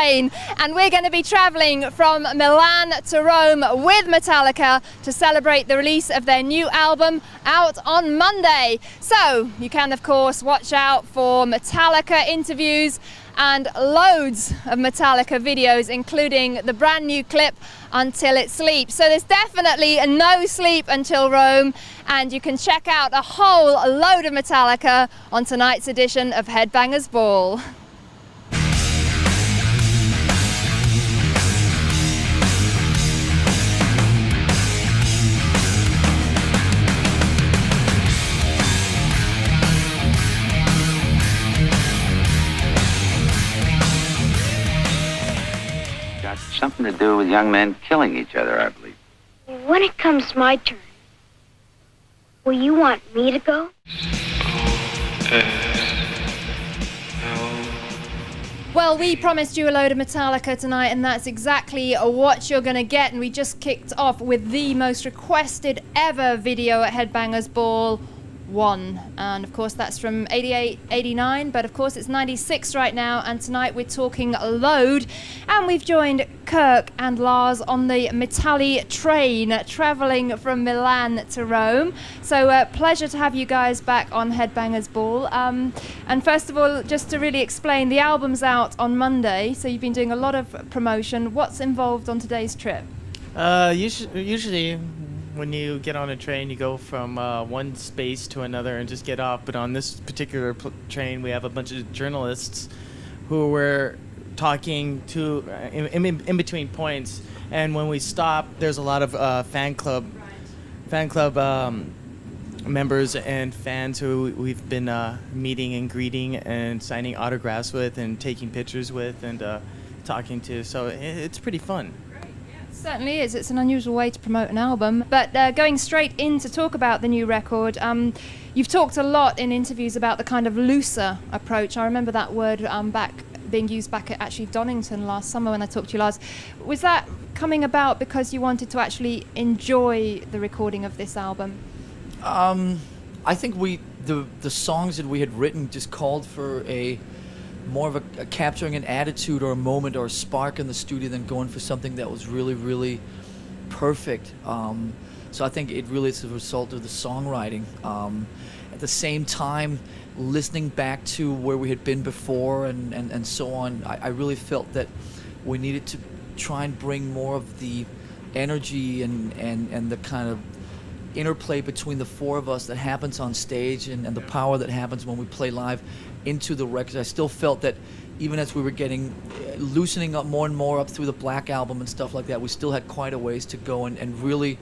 train, and we're going to be traveling from Milan to Rome with Metallica to celebrate the release of their new album out on Monday. So you can of course watch out for Metallica interviews and loads of Metallica videos, including the brand new clip Until It Sleeps. So there's definitely no sleep until Rome, and you can check out a whole load of Metallica on tonight's edition of Headbangers Ball. Something to do with young men killing each other, I believe. When it comes my turn, will you want me to go? Well, we promised you a load of Metallica tonight, and that's exactly what you're going to get. And we just kicked off with the most requested ever video at Headbangers Ball 1. And of course that's from 88, 89, but of course it's 96 right now, and tonight we're talking a load, and we've joined Kirk and Lars on the Metalli train traveling from Milan to Rome. So pleasure to have you guys back on Headbangers Ball. And first of all, just to really explain, the album's out on Monday, so you've been doing a lot of promotion. What's involved on today's trip? Usually when you get on a train, you go from one space to another and just get off. But on this particular train, we have a bunch of journalists who were talking to in between points. And when we stop, there's a lot of fan club members and fans who we've been meeting and greeting and signing autographs with and taking pictures with and talking to. So it's pretty fun. Certainly is. It's an unusual way to promote an album. But going straight in to talk about the new record, you've talked a lot in interviews about the kind of looser approach. I remember that word being used back at actually Donington last summer when I talked to you last. Was that coming about because you wanted to actually enjoy the recording of this album? I think the songs that we had written just called for more of a capturing an attitude or a moment or a spark in the studio than going for something that was really, really perfect. So I think it really is a result of the songwriting. At the same time, listening back to where we had been before and so on, I really felt that we needed to try and bring more of the energy and the kind of interplay between the four of us that happens on stage and the power that happens when we play live into the records. I still felt that even as we were loosening up more and more up through the Black Album and stuff like that, we still had quite a ways to go, and really,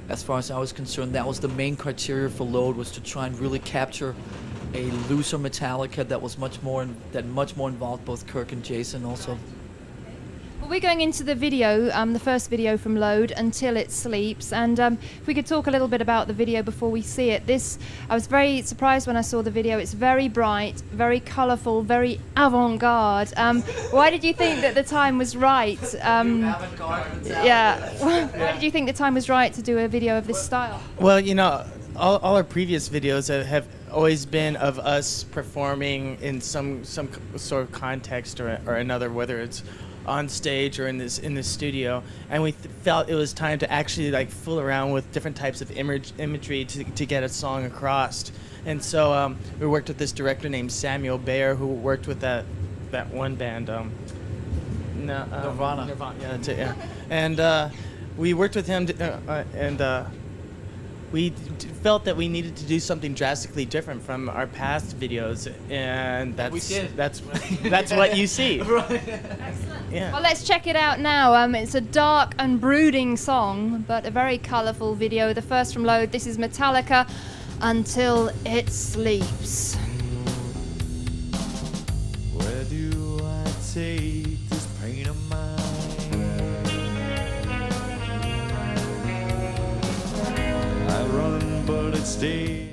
as far as I was concerned, that was the main criteria for Load, was to try and really capture a looser Metallica that much more involved both Kirk and Jason also. Well, we're going into the video, the first video from Load, Until It Sleeps, and if we could talk a little bit about the video before we see it. I was very surprised when I saw the video. It's very bright, very colourful, very avant-garde. Why did you think that the time was right? Why did you think the time was right to do a video of this style? Well, all our previous videos have always been of us performing in some sort of context or another, whether it's on stage or in this studio, and we felt it was time to actually fool around with different types of imagery to get a song across. And so we worked with this director named Samuel Bayer, who worked with that one band, Nirvana. Yeah, that's it. Yeah, and we worked with him, we felt that we needed to do something drastically different from our past videos, and that's what you see. Right. Excellent. Yeah. Well, let's check it out now. It's a dark and brooding song, but a very colourful video. The first from Load. This is Metallica, Until It Sleeps. Where do I take this pain of mine? I run, but it stays.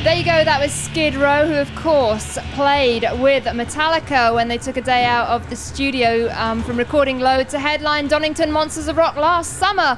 There you go, that was Skid Row, who of course played with Metallica when they took a day out of the studio from recording Load to headline Donington Monsters of Rock last summer.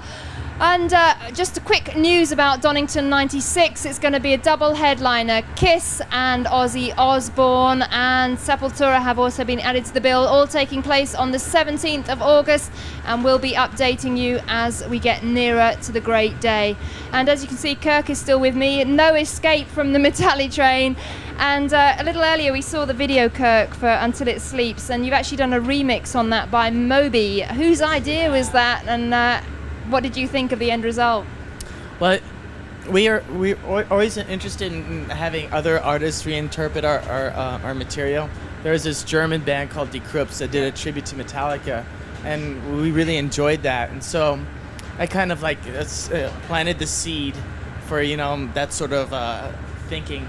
And just a quick news about Donington 96. It's going to be a double headliner. Kiss and Ozzy Osbourne and Sepultura have also been added to the bill, all taking place on the 17th of August, and we'll be updating you as we get nearer to the great day. And as you can see, Kirk is still with me. No escape from the Metallica train. And a little earlier we saw the video, Kirk, for Until It Sleeps, and you've actually done a remix on that by Moby. Whose idea was that, and what did you think of the end result? Well, we're always interested in having other artists reinterpret our material. There was this German band called Die Krupps that did a tribute to Metallica, and we really enjoyed that. And so I kind of like planted the seed for that sort of thinking.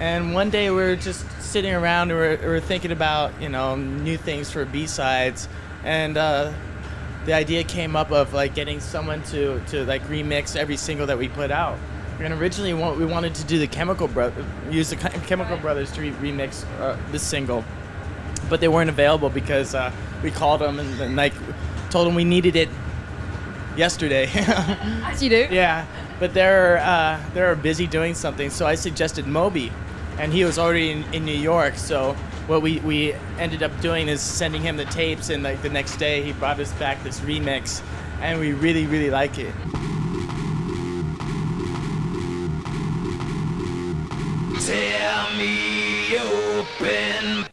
And one day we were just sitting around and we were thinking about new things for B-sides, and the idea came up of like getting someone to like remix every single that we put out. And originally we wanted to do the Chemical Brothers to remix this single, but they weren't available because we called them and like told them we needed it yesterday. As you do. Yeah, but they're busy doing something, so I suggested Moby, and he was already in New York, so what we ended up doing is sending him the tapes, and like the next day he brought us back this remix, and we really, really like it. Tear me open.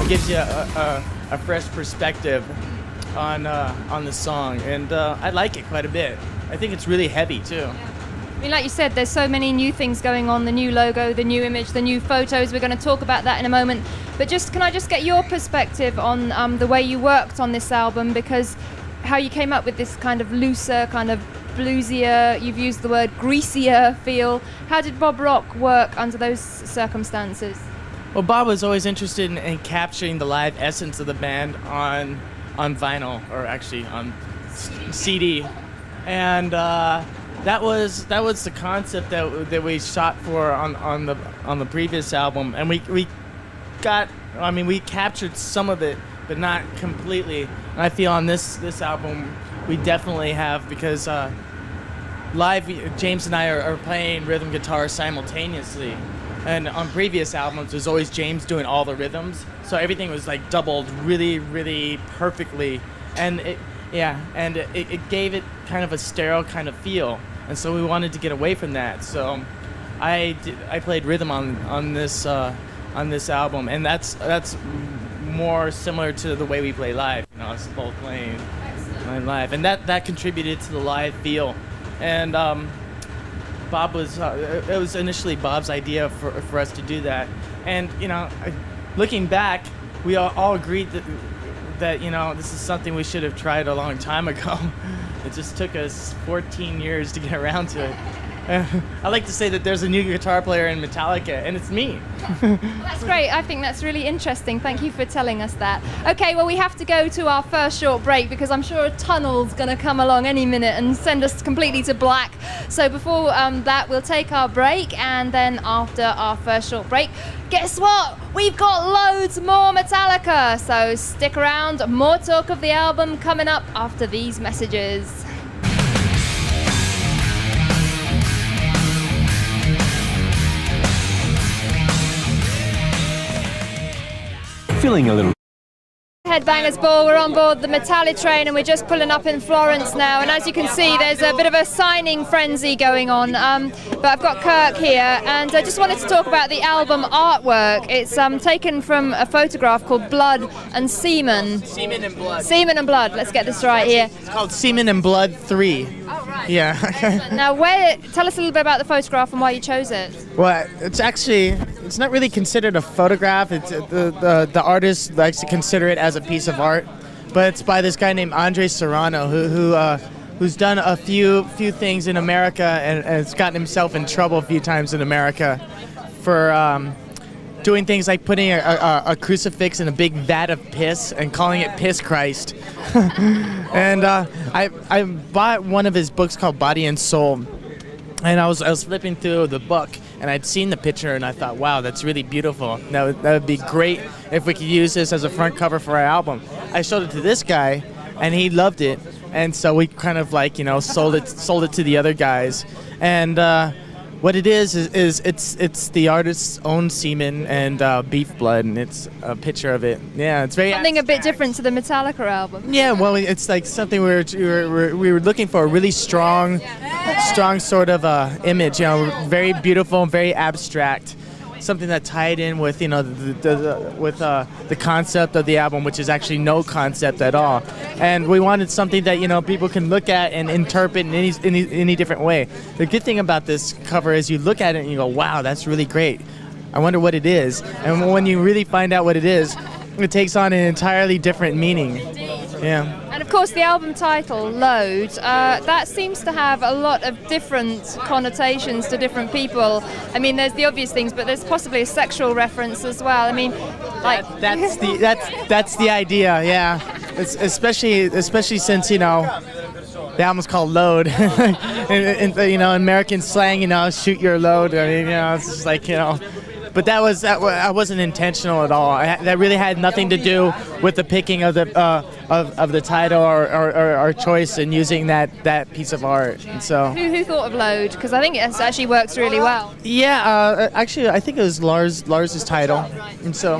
Gives you a fresh perspective on the song, and I like it quite a bit. I think it's really heavy too. I mean, like you said, there's so many new things going on, the new logo, the new image, the new photos. We're going to talk about that in a moment. But can I just get your perspective on the way you worked on this album, because how you came up with this kind of looser, kind of bluesier, you've used the word greasier feel. How did Bob Rock work under those circumstances? Well, Bob was always interested in capturing the live essence of the band on vinyl, or actually on CD, and that was the concept that we shot for on the previous album, and we captured some of it, but not completely. And I feel on this album we definitely have, because live James and I are playing rhythm guitar simultaneously. And on previous albums, there's always James doing all the rhythms, so everything was like doubled really, really perfectly, and it gave it kind of a sterile kind of feel, and so we wanted to get away from that. So I played rhythm on this album, and that's more similar to the way we play live. It's both playing live, and that contributed to the live feel, and. Bob it was initially Bob's idea for us to do that, and looking back, we all agreed that this is something we should have tried a long time ago. It just took us 14 years to get around to it. I like to say that there's a new guitar player in Metallica, and it's me. Well, that's great. I think that's really interesting. Thank you for telling us that. Okay, well, we have to go to our first short break, because I'm sure a tunnel's going to come along any minute and send us completely to black. So before that, we'll take our break, and then after our first short break, guess what? We've got loads more Metallica. So stick around. More talk of the album coming up after these messages. Feeling a little. Headbangers Ball, we're on board the Metallica train, and we're just pulling up in Florence now, and as you can see there's a bit of a signing frenzy going on, but I've got Kirk here, and I just wanted to talk about the album artwork. It's taken from a photograph called Blood and Semen. Semen and Blood. Semen and Blood, let's get this right here. It's called Semen and Blood 3. Oh, right. Yeah. Now, tell us a little bit about the photograph and why you chose it. Well, it's not really considered a photograph. It's the artist likes to consider it as a piece of art, but it's by this guy named Andre Serrano who's done a few things in America and has gotten himself in trouble a few times in America for doing things like putting a crucifix in a big vat of piss and calling it Piss Christ. And I bought one of his books called Body and Soul, and I was flipping through the book, and I'd seen the picture, and I thought, wow, that's really beautiful. That would be great if we could use this as a front cover for our album. I showed it to this guy, and he loved it, and so we kind of like, sold it to the other guys. And what it is it's the artist's own semen and beef blood, and it's a picture of it. Yeah, it's very Something a bit different to the Metallica album. Yeah, well, it's like something we were looking for, a really strong sort of image, very beautiful, very abstract, something that tied in with the concept of the album, which is actually no concept at all. And we wanted something that people can look at and interpret in any different way. The good thing about this cover is you look at it and you go, wow, that's really great. I wonder what it is. And when you really find out what it is, it takes on an entirely different meaning. Yeah. And of course, the album title, Load, that seems to have a lot of different connotations to different people. I mean, there's the obvious things, but there's possibly a sexual reference as well. I mean, like that's the idea. Yeah, especially since the album's called Load. in American slang, shoot your load. I mean, it's just like But I wasn't intentional at all. That really had nothing to do with the picking of the title or our choice in using that piece of art. And so who thought of Load? Because I think it actually works really well. Yeah, actually, I think it was Lars's title, and so.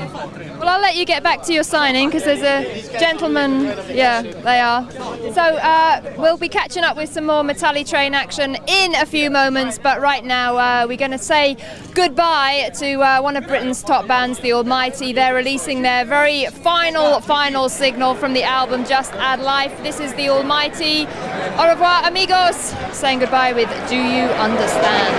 Well, I'll let you get back to your signing because there's a gentleman. Yeah, they are. So we'll be catching up with some more Metallica Train action in a few moments. But right now, we're going to say goodbye to one of Britain's top bands, The Almighty. They're releasing their very final signal from the album Just Add Life. This is The Almighty. Au revoir, amigos. Saying goodbye with Do You Understand?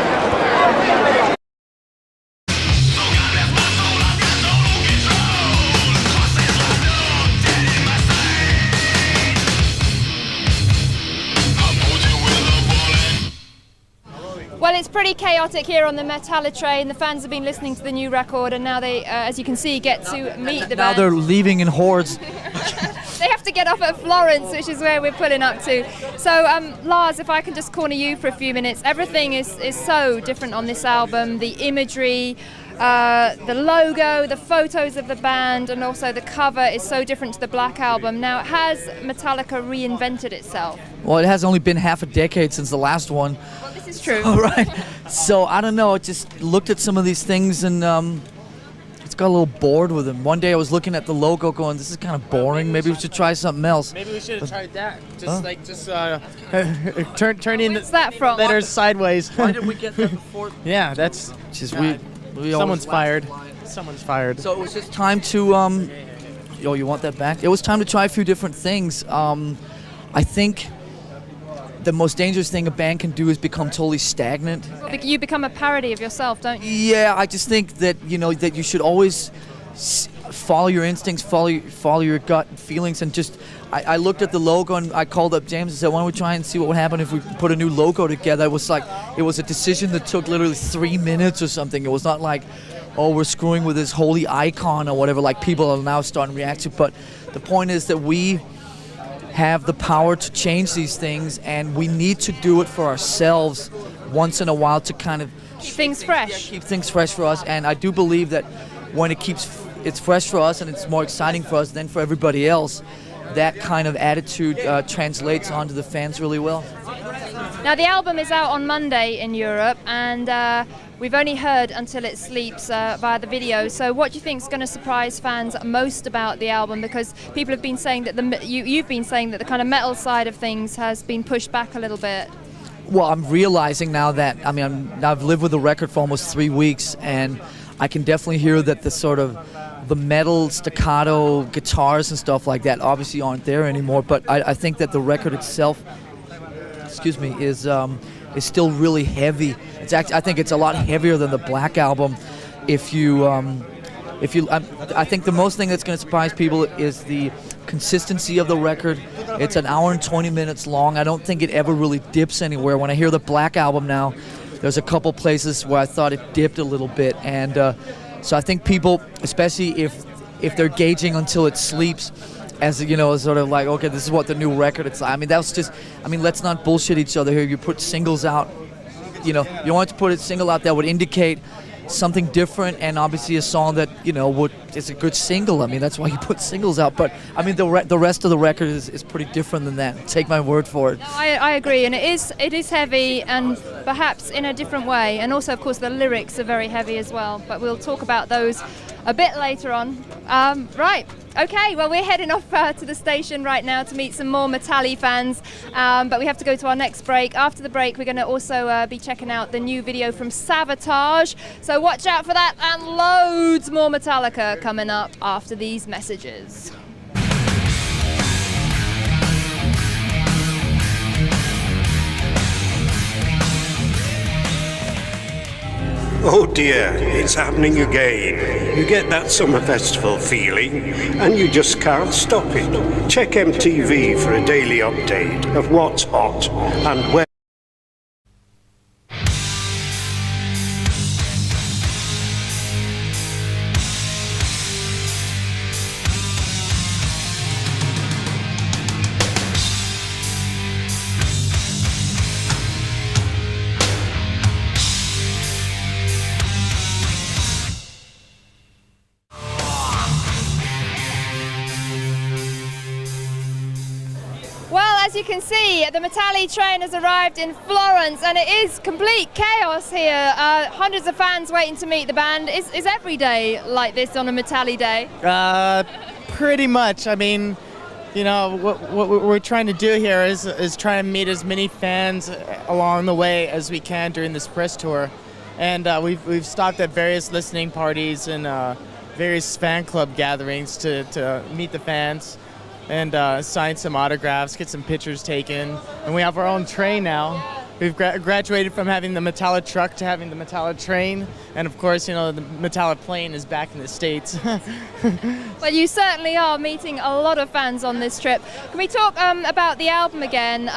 Well, it's pretty chaotic here on the Metallica Train. The fans have been listening to the new record, and now they, as you can see, get to meet the band. Now they're leaving in hordes. They have to get off at Florence, which is where we're pulling up to. So, Lars, if I can just corner you for a few minutes. Everything is so different on this album. The imagery, the logo, the photos of the band, and also the cover is so different to the Black Album. Now, has Metallica reinvented itself? Well, it has only been half a decade since the last one. Well, this is true. All right. So, I don't know. I just looked at some of these things and it's got a little bored with them. One day I was looking at the logo going, this is kind of boring. Maybe we should try something else. Maybe we should have tried that. Turning Where's that from? letters sideways. Why did we get that before? Yeah, that's Just someone's fired. Someone's fired. So it was just time to you want that back? It was time to try a few different things. I think the most dangerous thing a band can do is become totally stagnant. You become a parody of yourself, don't you? Yeah, I just think that that you should always follow your instincts, follow your gut feelings, and just. I looked at the logo and I called up James and said, "Why don't we try and see what would happen if we put a new logo together?" It was a decision that took literally 3 minutes or something. It was not like, oh, we're screwing with this holy icon or whatever. Like people are now starting to react to. But the point is that we have the power to change these things, and we need to do it for ourselves once in a while to kind of Keep things fresh. keep things fresh for us. And I do believe that when it's fresh for us and it's more exciting for us than for everybody else, that kind of attitude translates onto the fans really well. Now, the album is out on Monday in Europe, and we've only heard Until It Sleeps via the video. So what do you think is going to surprise fans most about the album? Because people have been saying that you've been saying that the kind of metal side of things has been pushed back a little bit. Well, I'm realizing now that, I've lived with the record for almost 3 weeks, and I can definitely hear that the metal staccato guitars and stuff like that obviously aren't there anymore. But I think that the record itself, is still really heavy. I think it's a lot heavier than the Black Album. I think the most thing that's going to surprise people is the consistency of the record. It's an hour and 20 minutes long. I don't think it ever really dips anywhere. When I hear the Black Album now, there's a couple places where I thought it dipped a little bit, and So I think people, especially if they're gauging until it sleeps, as you know, sort of like, okay, this is what the new record. It's, I mean, that's just, I mean, let's not bullshit each other here. You put singles out, you know, you want to put a single out that would indicate something different, and obviously a song that, you know, is a good single. I mean, that's why you put singles out. But I mean, the rest of the record is pretty different than that. Take my word for it. No, I agree, and it is heavy, and perhaps in a different way. And also, of course, the lyrics are very heavy as well. But we'll talk about those a bit later on. Right. Okay, well, we're heading off to the station right now to meet some more Metallica fans, but we have to go to our next break. After the break, we're going to also be checking out the new video from Sabotage, so watch out for that, and loads more Metallica coming up after these messages. Oh dear, it's happening again. You get that summer festival feeling, and you just can't stop it. Check MTV for a daily update of what's hot and where. As you can see, the Metallica train has arrived in Florence, and it is complete chaos here. Hundreds of fans waiting to meet the band. Is every day like this on a Metallica day? Pretty much. I mean, you know, what we're trying to do here is try and meet as many fans along the way as we can during this press tour, and we've stopped at various listening parties and various fan club gatherings to meet the fans and sign some autographs, get some pictures taken. And we have our own train now. We've graduated from having the Metallica truck to having the Metallica train. And of course, you know, the Metallica plane is back in the States. Well, you certainly are meeting a lot of fans on this trip. Can we talk about the album again?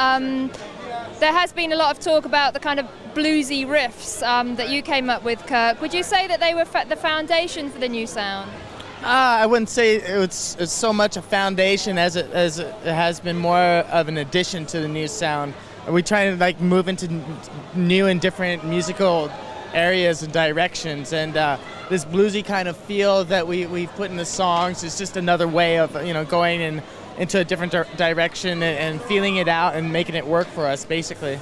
There has been a lot of talk about the kind of bluesy riffs that you came up with, Kirk. Would you say that they were the foundation for the new sound? I wouldn't say it's so much a foundation as it has been more of an addition to the new sound. We try to like move into new and different musical areas and directions, and this bluesy kind of feel that we've put in the songs is just another way of, you know, going into a different direction and feeling it out and making it work for us, basically.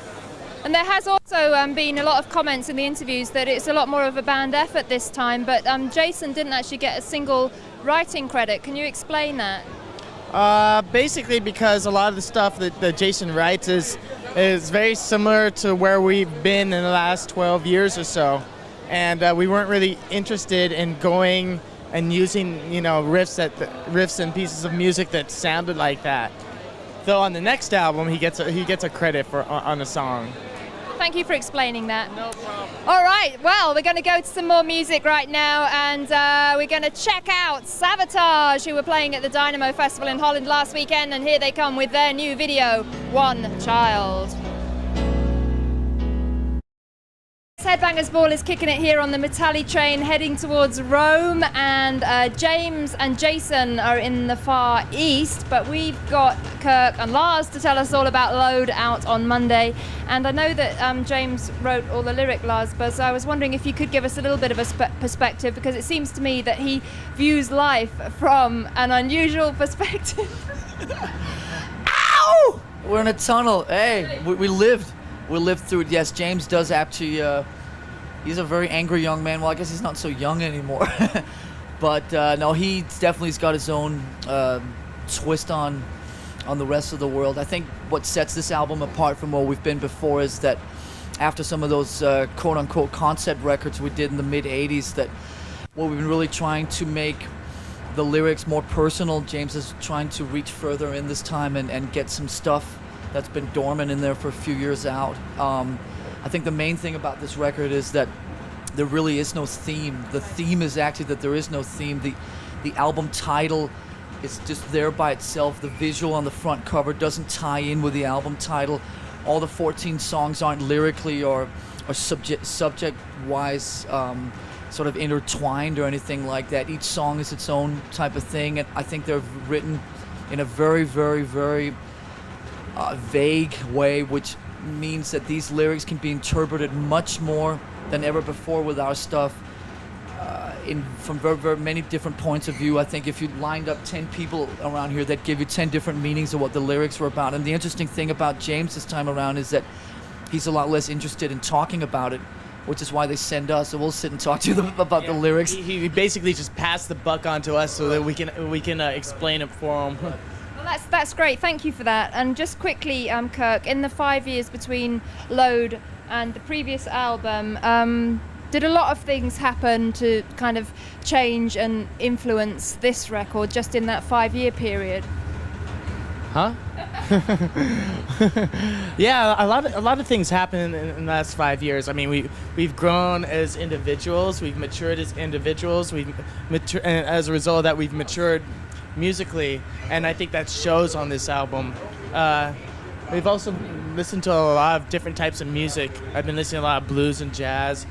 And there has also been a lot of comments in the interviews that it's a lot more of a band effort this time, but Jason didn't actually get a single writing credit. Can you explain that? Basically because a lot of the stuff that Jason writes is very similar to where we've been in the last 12 years or so. And we weren't really interested in going and using, you know, riffs and pieces of music that sounded like that. Though on the next album he gets a credit on a song. Thank you for explaining that. No problem. All right, well, we're going to go to some more music right now, and we're going to check out Sabotage, who were playing at the Dynamo Festival in Holland last weekend, and here they come with their new video, One Child. Headbangers Ball is kicking it here on the Metallica train heading towards Rome, and James and Jason are in the far east, but we've got Kirk and Lars to tell us all about Load out on Monday. And I know that James wrote all the lyric, Lars, but I was wondering if you could give us a little bit of a perspective, because it seems to me that he views life from an unusual perspective. Ow! We're in a tunnel. Hey, we lived through it. Yes, James does actually. He's a very angry young man. Well, I guess he's not so young anymore. But no, he's got his own twist on the rest of the world. I think what sets this album apart from where we've been before is that after some of those quote-unquote concept records we did in the mid-'80s, that we've been really trying to make the lyrics more personal. James is trying to reach further in this time and get some stuff that's been dormant in there for a few years out. I think the main thing about this record is that there really is no theme. The theme is actually that there is no theme. The album title is just there by itself. The visual on the front cover doesn't tie in with the album title. All the 14 songs aren't lyrically or subject-wise sort of intertwined or anything like that. Each song is its own type of thing, and I think they're written in a very, very, very vague way, which means that these lyrics can be interpreted much more than ever before with our stuff from very, very many different points of view. I think if you lined up 10 people around here that give you 10 different meanings of what the lyrics were about. And the interesting thing about James this time around is that he's a lot less interested in talking about it, which is why they send us, so we'll sit and talk to them about the lyrics. He basically just passed the buck on to us so that we can explain it for him. Well, that's great. Thank you for that. And just quickly, Kirk, in the 5 years between Load and the previous album, did a lot of things happen to kind of change and influence this record just in that 5-year period? Huh? Yeah, a lot of things happened in the last 5 years. I mean, we've grown as individuals, we've matured as individuals, and as a result of that, we've matured musically, and I think that shows on this album. We've also listened to a lot of different types of music. I've been listening to a lot of blues and jazz.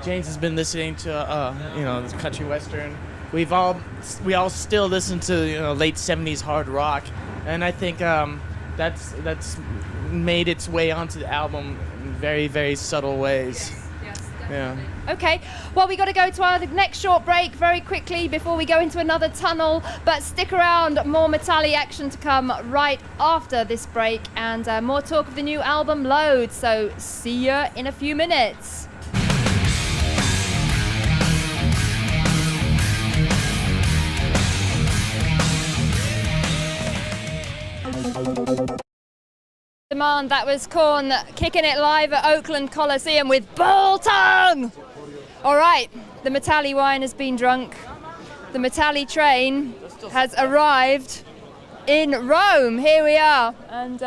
James has been listening to country western. We all still listen to late 70s hard rock, and I think that's made its way onto the album in very, very subtle ways. Yeah. Okay, well, we got to go to our next short break very quickly before we go into another tunnel, but stick around, more Metallica action to come right after this break, and more talk of the new album Load, so see you in a few minutes. Demand, that was Korn kicking it live at Oakland Coliseum with Bull Tongue! Alright, the Metallica wine has been drunk. The Metallica train has arrived in Rome. Here we are. And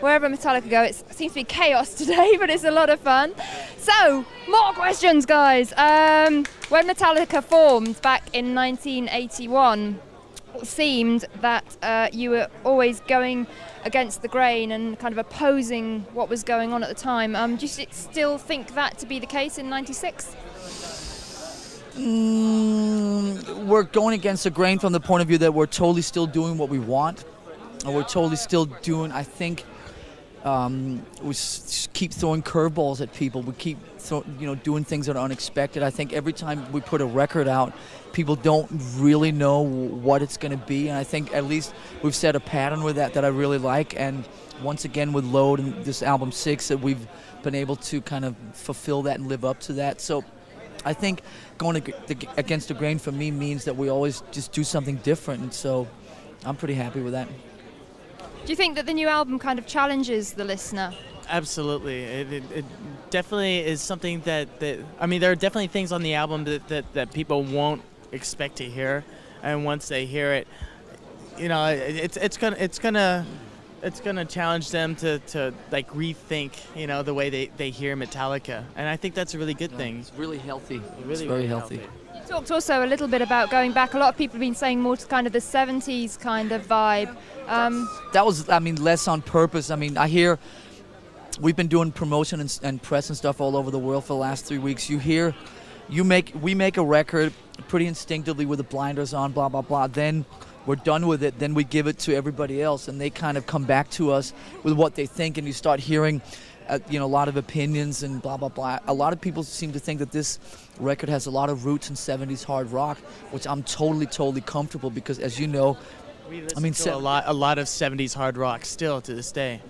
wherever Metallica go, it seems to be chaos today, but it's a lot of fun. So, more questions, guys. When Metallica formed back in 1981, it seemed that you were always going against the grain and kind of opposing what was going on at the time. Do you still think that to be the case in 96? We're going against the grain from the point of view that we're totally still doing what we want, and we're totally still doing, I think, we keep throwing curveballs at people. We keep doing things that are unexpected. I think every time we put a record out, people don't really know what it's going to be, and I think at least we've set a pattern with that I really like. And once again with Load and this album 6, that we've been able to kind of fulfill that and live up to that. So I think going against the grain for me means that we always just do something different, and so I'm pretty happy with that. Do you think that the new album kind of challenges the listener? Absolutely. It definitely is something that I mean, there are definitely things on the album that people won't expect to hear, and once they hear it, it's gonna challenge them to like rethink the way they hear Metallica, and I think that's a really good thing. It's really healthy. Really, it's very healthy. You talked also a little bit about going back. A lot of people have been saying more to kind of the 70s kind of vibe. That was, less on purpose. I hear we've been doing promotion and press and stuff all over the world for the last 3 weeks. We make a record pretty instinctively with the blinders on, blah, blah, blah. Then we're done with it. Then we give it to everybody else, and they kind of come back to us with what they think, and you start hearing a lot of opinions and blah, blah, blah. A lot of people seem to think that this record has a lot of roots in 70s hard rock, which I'm totally, totally comfortable, because as you know, we listen to a lot of 70s hard rock still to this day.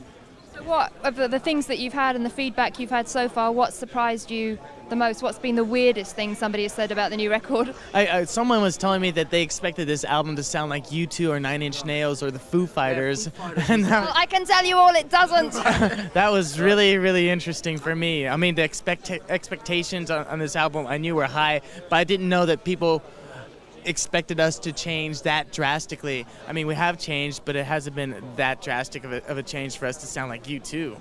So what of the things that you've had and the feedback you've had so far, what surprised you the most? What's been the weirdest thing somebody has said about the new record? Someone was telling me that they expected this album to sound like U2 or Nine Inch Nails or the Foo Fighters. And Well, I can tell you all, it doesn't. that was really, really interesting for me. I mean, the expectations on this album I knew were high, but I didn't know that people expected us to change that drastically. I mean, we have changed, but it hasn't been that drastic of a change for us to sound like U2.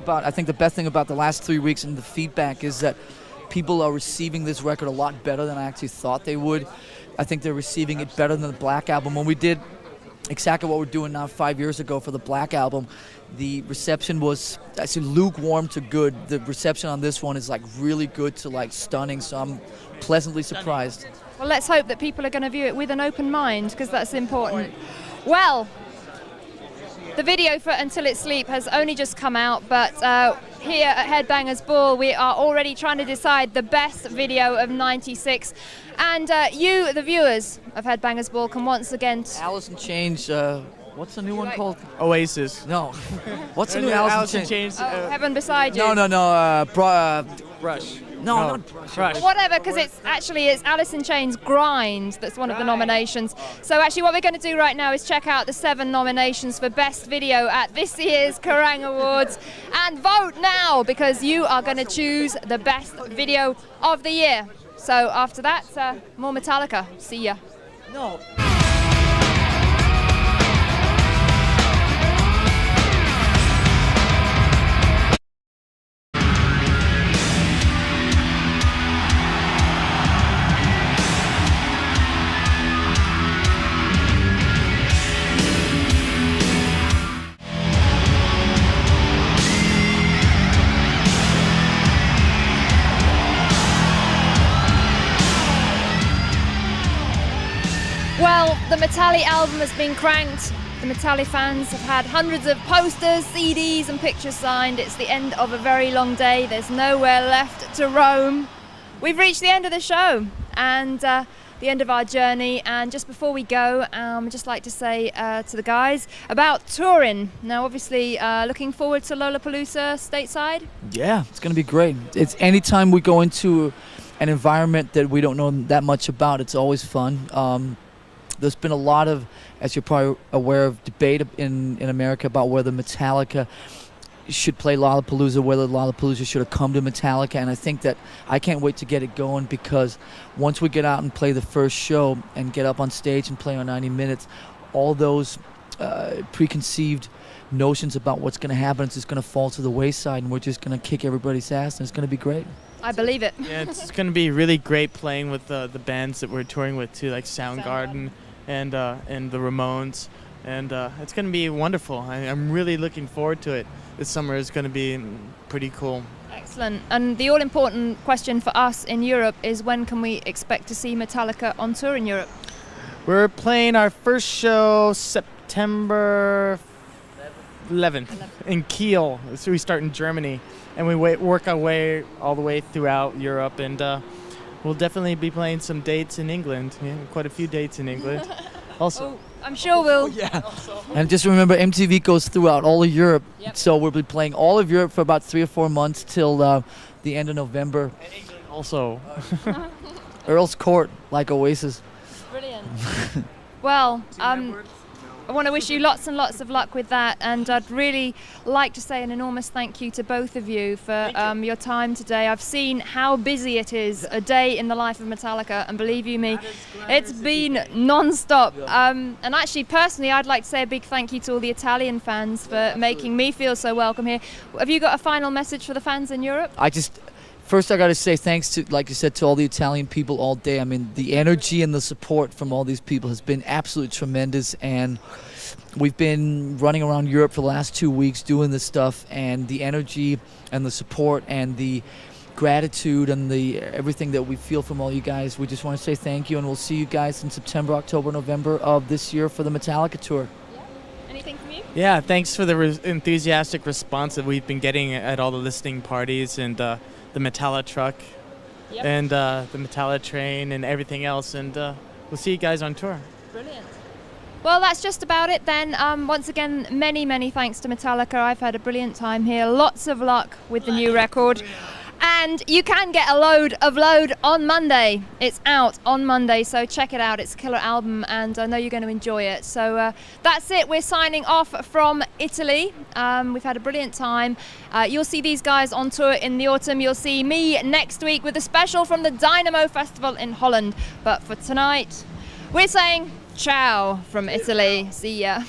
I think the best thing about the last 3 weeks and the feedback is that people are receiving this record a lot better than I actually thought they would. I think they're receiving it better than the Black Album. When we did exactly what we're doing now 5 years ago for the Black album. The reception was actually lukewarm to good. The reception on this one is like really good to like stunning, so I'm pleasantly surprised. Well, let's hope that people are going to view it with an open mind, because that's important. Well, the video for Until It Sleep has only just come out, but here at Headbangers Ball, we are already trying to decide the best video of '96. And you, the viewers of Headbangers Ball, can once again... Alice in Chains, what's the new one called? Oasis. No. What's the new Alice in Chains? Heaven Beside You. No. Rush. No, not Rush. Whatever, because it's Alice in Chains Grind that's one of the nominations. So actually what we're going to do right now is check out the 7 nominations for Best Video at this year's Kerrang Awards, and vote now, because you are going to choose the best video of the year. So after that, more Metallica. See ya. No. Well, the Metallica album has been cranked. The Metallica fans have had hundreds of posters, CDs and pictures signed. It's the end of a very long day. There's nowhere left to roam. We've reached the end of the show and the end of our journey. And just before we go, I'd just like to say to the guys about touring. Now, obviously, looking forward to Lollapalooza stateside. Yeah, it's going to be great. It's anytime we go into an environment that we don't know that much about, it's always fun. There's been a lot of, as you're probably aware of, debate in America about whether Metallica should play Lollapalooza, whether Lollapalooza should have come to Metallica, and I think that I can't wait to get it going, because once we get out and play the first show and get up on stage and play our 90 minutes, all those preconceived notions about what's going to happen is just going to fall to the wayside, and we're just going to kick everybody's ass, and it's going to be great. I believe it. Yeah, it's going to be really great playing with the bands that we're touring with too, like Soundgarden and the Ramones, and it's going to be wonderful. I'm really looking forward to it. This summer is going to be pretty cool. Excellent. And the all-important question for us in Europe is, when can we expect to see Metallica on tour in Europe? We're playing our first show September 11th in Kiel. So we start in Germany, and we work our way all the way throughout Europe, and we'll definitely be playing some dates in England. Yeah, quite a few dates in England. Also, I'm sure we'll... Yeah. And just remember, MTV goes throughout all of Europe, so we'll be playing all of Europe for about 3 or 4 months till the end of November. and England also. Earl's Court, like Oasis. Brilliant. Well, I want to wish you lots and lots of luck with that, and I'd really like to say an enormous thank you to both of you for your time today. I've seen how busy it is, a day in the life of Metallica, and believe you me, it's been non-stop. And actually, personally, I'd like to say a big thank you to all the Italian fans for making me feel so welcome here. Have you got a final message for the fans in Europe? First, I got to say thanks to, like you said, to all the Italian people all day. I mean, the energy and the support from all these people has been absolutely tremendous, and we've been running around Europe for the last 2 weeks doing this stuff, and the energy and the support and the gratitude and the everything that we feel from all you guys. We just want to say thank you, and we'll see you guys in September, October, November of this year for the Metallica tour. Anything from you? Yeah, thanks for the enthusiastic response that we've been getting at all the listening parties, and the Metallica truck, and the Metallica train and everything else, and we'll see you guys on tour. Brilliant. Well, that's just about it then. Once again, many thanks to Metallica. I've had a brilliant time here. Lots of luck with the new record. And you can get a load of Load on Monday. It's out on Monday, so check it out. It's a killer album, and I know you're going to enjoy it. So that's it. We're signing off from Italy. We've had a brilliant time. You'll see these guys on tour in the autumn. You'll see me next week with a special from the Dynamo Festival in Holland. But for tonight, we're saying ciao from Italy. See ya.